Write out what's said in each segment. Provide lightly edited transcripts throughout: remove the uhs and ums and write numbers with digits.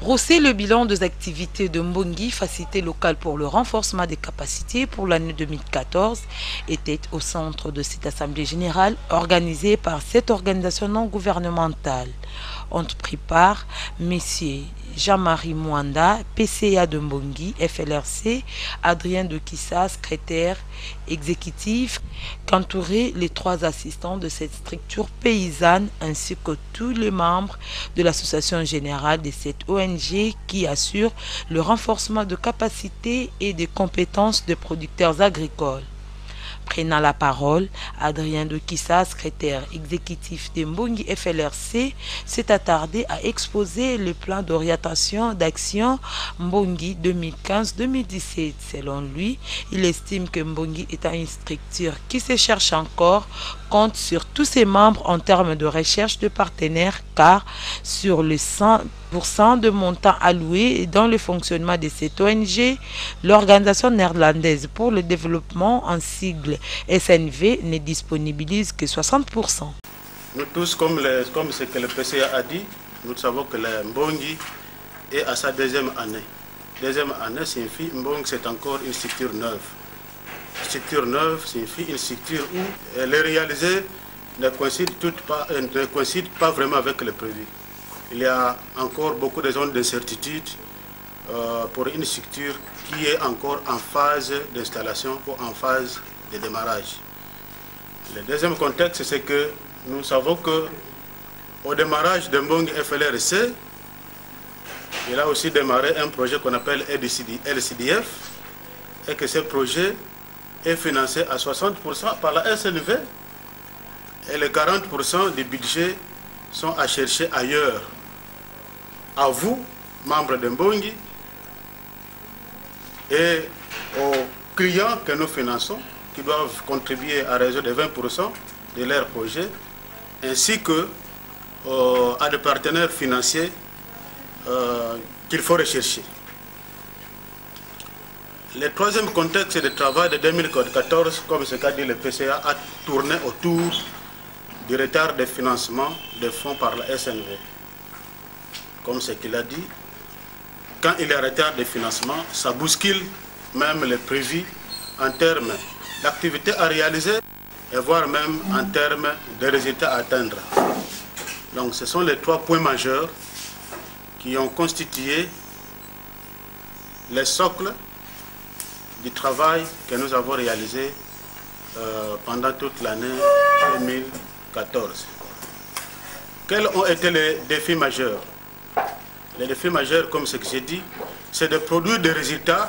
Brosser le bilan des activités de Mbongi, facilité locale pour le renforcement des capacités pour l'année 2014, était au centre de cette assemblée générale organisée par cette organisation non gouvernementale. Ont pris part M. Jean-Marie Mwanda, PCA de Mbongi, FLRC, Adrien de Kissa, secrétaire exécutif, qu'entouraient les 3 assistants de cette structure paysanne ainsi que tous les membres de l'association générale de cette ONG qui assure le renforcement de capacités et des compétences des producteurs agricoles. Prenant la parole, Adrien de Kissa, secrétaire exécutif de Mbongi FLRC, s'est attardé à exposer le plan d'orientation d'action Mbongi 2015-2017. Selon lui, il estime que Mbongi étant une structure qui se cherche encore, compte sur tous ses membres en termes de recherche de partenaires car sur le 100% de montant alloué dans le fonctionnement de cette ONG, l'Organisation néerlandaise pour le développement en sigle SNV ne disponibilise que 60%. Nous tous, comme ce que le PCA a dit, nous savons que le Mbongi est à sa 2e année. 2e année signifie Mbongi c'est encore une structure neuve. Structure neuve signifie une structure où les réalisés ne coïncident pas vraiment avec le prévu. Il y a encore beaucoup de zones d'incertitude pour une structure qui est encore en phase d'installation ou en phase de démarrage. Le deuxième contexte, c'est que nous savons qu'au démarrage de Mbongi FLRC, il a aussi démarré un projet qu'on appelle LCDF et que ce projet est financé à 60% par la SNV et les 40% du budget sont à chercher ailleurs. À vous, membres de Mbongi, et aux clients que nous finançons, qui doivent contribuer à raison de 20% de leur projet, ainsi que à des partenaires financiers qu'il faut rechercher. Le troisième contexte de travail de 2014, comme ce qu'a dit le PCA, a tourné autour du retard de financement des fonds par la SNV. Comme ce qu'il a dit, quand il y a retard de financement, ça bouscule même les prévus en termes d'activités à réaliser et voire même en termes de résultats à atteindre. Donc ce sont les 3 points majeurs qui ont constitué les socles du travail que nous avons réalisé pendant toute l'année 2014. Quels ont été les défis majeurs? Les défis majeurs, comme ce que j'ai dit, c'est de produire des résultats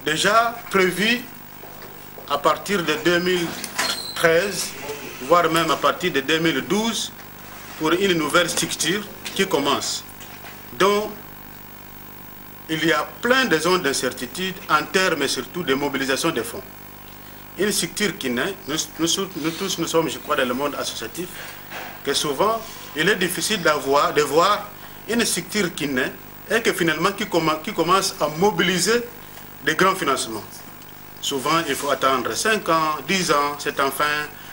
déjà prévus à partir de 2013, voire même à partir de 2012, pour une nouvelle structure qui commence, dont il y a plein de zones d'incertitude en termes surtout de mobilisation des fonds. Une structure qui naît, nous tous nous sommes, je crois, dans le monde associatif, que souvent il est difficile de voir une structure qui naît et que finalement qui commence à mobiliser des grands financements. Souvent il faut attendre 5 ans, 10 ans, c'est enfin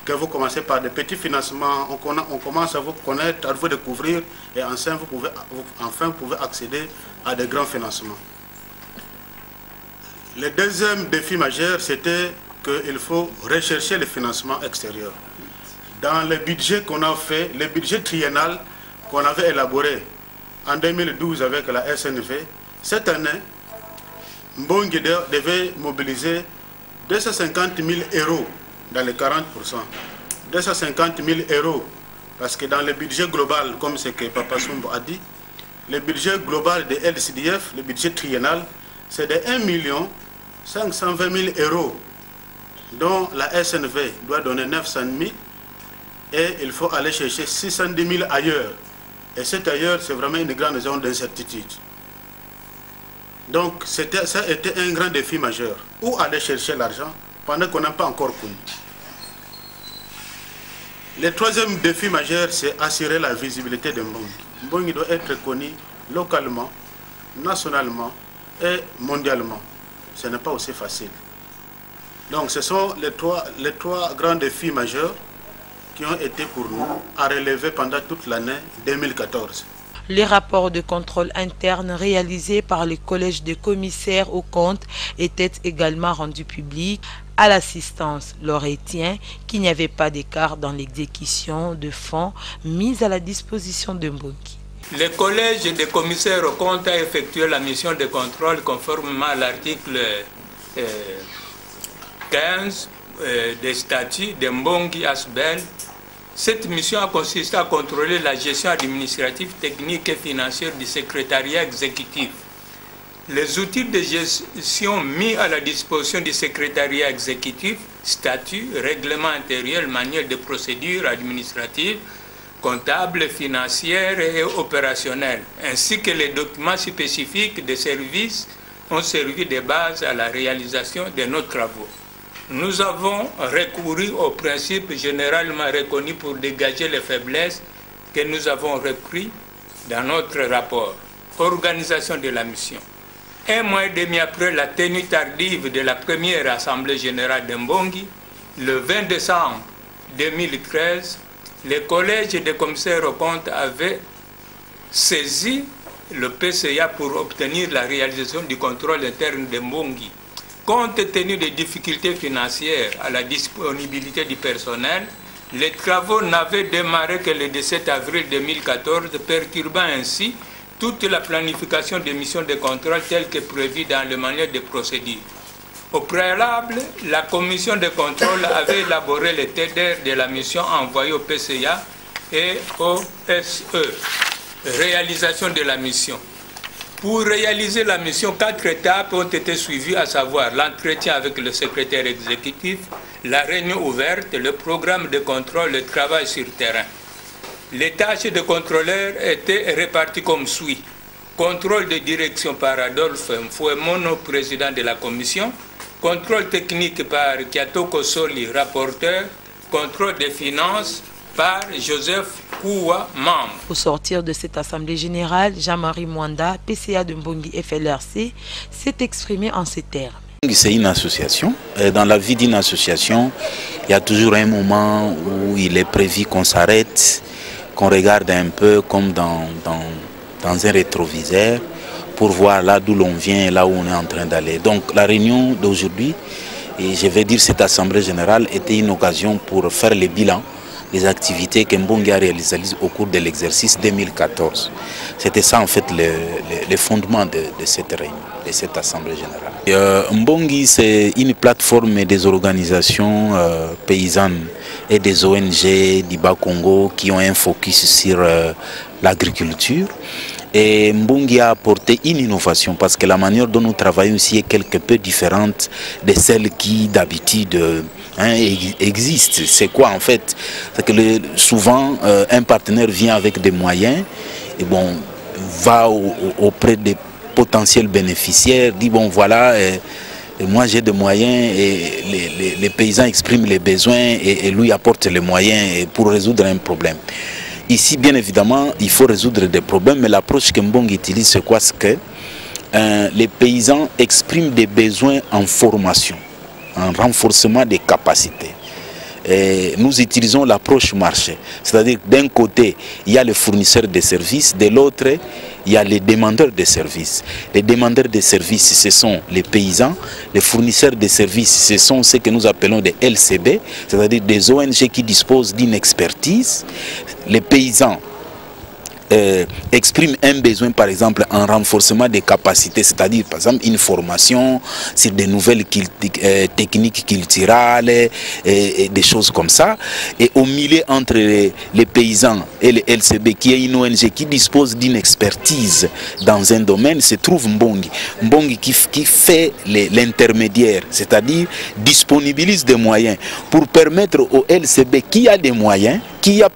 que vous commencez par des petits financements, on commence à vous connaître, à vous découvrir et enfin vous pouvez accéder à des grands financements. Le deuxième défi majeur, c'était qu'il faut rechercher le financement extérieur. Dans le budget qu'on a fait, le budget triennal qu'on avait élaboré en 2012 avec la SNV, cette année, Mbongi devait mobiliser 250 000 € dans les 40%. 250 000 €, parce que dans le budget global, comme ce que Papa Soumbo a dit, le budget global de LCDF, le budget triennal, c'est de 1 520 000 €, dont la SNV doit donner 900 000 et il faut aller chercher 610 000 ailleurs. Et cet ailleurs, c'est vraiment une grande zone d'incertitude. Donc, ça a été un grand défi majeur. Où aller chercher l'argent pendant qu'on n'a pas encore connu? Le troisième défi majeur, c'est assurer la visibilité de Mbongi. Mbongi doit être connu localement, nationalement et mondialement. Ce n'est pas aussi facile. Donc, ce sont les trois grands défis majeurs qui ont été pour nous à relever pendant toute l'année 2014. Les rapports de contrôle interne réalisés par les collèges de commissaires aux comptes étaient également rendus publics. À l'assistance Loretien qu'il n'y avait pas d'écart dans l'exécution de fonds mis à la disposition de Mbongi. Le collège des commissaires aux comptes a effectué la mission de contrôle conformément à l'article 15 des statuts de Mbongi Asbel. Cette mission a consisté à contrôler la gestion administrative, technique et financière du secrétariat exécutif. Les outils de gestion mis à la disposition du secrétariat exécutif, statuts, règlements intérieurs, manuels de procédure administrative, comptables, financières et opérationnelles, ainsi que les documents spécifiques des services ont servi de base à la réalisation de nos travaux. Nous avons recouru aux principes généralement reconnus pour dégager les faiblesses que nous avons repris dans notre rapport. Organisation de la mission. 1 mois et demi après la tenue tardive de la première Assemblée générale de Mbongi, le 20 décembre 2013, le collège des commissaires aux comptes avait saisi le PCA pour obtenir la réalisation du contrôle interne de Mbongi. Compte tenu des difficultés financières à la disponibilité du personnel, les travaux n'avaient démarré que le 17 avril 2014, perturbant ainsi toute la planification des missions de contrôle telles que prévues dans le manuel de procédure. Au préalable, la commission de contrôle avait élaboré le TDR de la mission envoyée au PCA et au SE. Réalisation de la mission. Pour réaliser la mission, 4 étapes ont été suivies, à savoir l'entretien avec le secrétaire exécutif, la réunion ouverte, le programme de contrôle, le travail sur terrain. Les tâches de contrôleur étaient réparties comme suit. Contrôle de direction par Adolphe Mfouemono, président de la commission. Contrôle technique par Kiatoko Soli, rapporteur. Contrôle des finances par Joseph Koua, membre. Au sortir de cette assemblée générale, Jean-Marie Mwanda, PCA de Mbongi FLRC, s'est exprimé en ces termes. C'est une association. Et dans la vie d'une association, il y a toujours un moment où il est prévu qu'on s'arrête, qu'on regarde un peu comme dans un rétroviseur pour voir là d'où l'on vient et là où on est en train d'aller. Donc la réunion d'aujourd'hui, et je vais dire cette assemblée générale, était une occasion pour faire le bilan des activités que Mbongi a réalisées au cours de l'exercice 2014. C'était ça en fait le fondement de cette réunion, de cette assemblée générale. Mbongi, c'est une plateforme des organisations paysannes et des ONG du Bas-Congo qui ont un focus sur l'agriculture. Et Mbongi a apporté une innovation parce que la manière dont nous travaillons ici est quelque peu différente de celle qui d'habitude existe. C'est quoi en fait? C'est que souvent un partenaire vient avec des moyens et bon, va auprès des potentiels bénéficiaires, dit bon voilà, moi j'ai des moyens et les paysans expriment les besoins et lui apporte les moyens pour résoudre un problème. Ici, bien évidemment, il faut résoudre des problèmes, mais l'approche que Mbongi utilise, c'est quoi? C'est que les paysans expriment des besoins en formation, en renforcement des capacités. Et nous utilisons l'approche marché, c'est-à-dire d'un côté, il y a les fournisseurs de services, de l'autre, il y a les demandeurs de services. Les demandeurs de services, ce sont les paysans. Les fournisseurs de services, ce sont ceux que nous appelons des LCB, c'est-à-dire des ONG qui disposent d'une expertise. Les paysans expriment un besoin, par exemple, en renforcement des capacités, c'est-à-dire, par exemple, une formation sur des nouvelles techniques culturelles et des choses comme ça. Et au milieu entre les paysans et les LCB, qui est une ONG qui dispose d'une expertise dans un domaine, se trouve Mbongi. Mbongi qui fait l'intermédiaire, c'est-à-dire disponibilise des moyens pour permettre au LCB qui a des moyens, qui a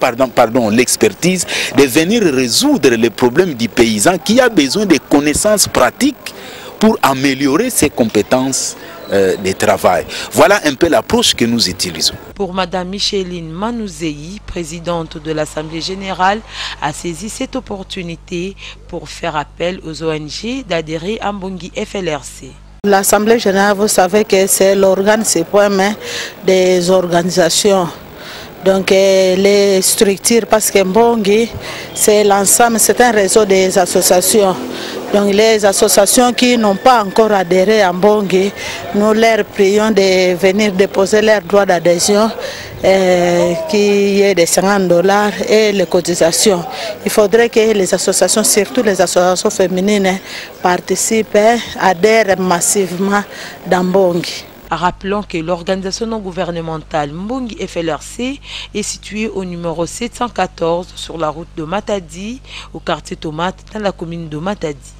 l'expertise de venir résoudre les problèmes du paysan qui a besoin de connaissances pratiques pour améliorer ses compétences de travail. Voilà un peu l'approche que nous utilisons. Pour Madame Micheline Manouzei, présidente de l'Assemblée générale, a saisi cette opportunité pour faire appel aux ONG d'adhérer à Mbongi FLRC. L'Assemblée générale, vous savez que c'est l'organe suprême des organisations Donc les structures, parce que Mbongi, c'est l'ensemble, c'est un réseau des associations. Donc les associations qui n'ont pas encore adhéré à Mbongi, nous leur prions de venir déposer leur droit d'adhésion qui est de $50 et les cotisations. Il faudrait que les associations, surtout les associations féminines, participent, adhèrent massivement dans Mbongi. Rappelons que l'organisation non gouvernementale Mbongi FLRC est située au numéro 714 sur la route de Matadi, au quartier Tomate, dans la commune de Matadi.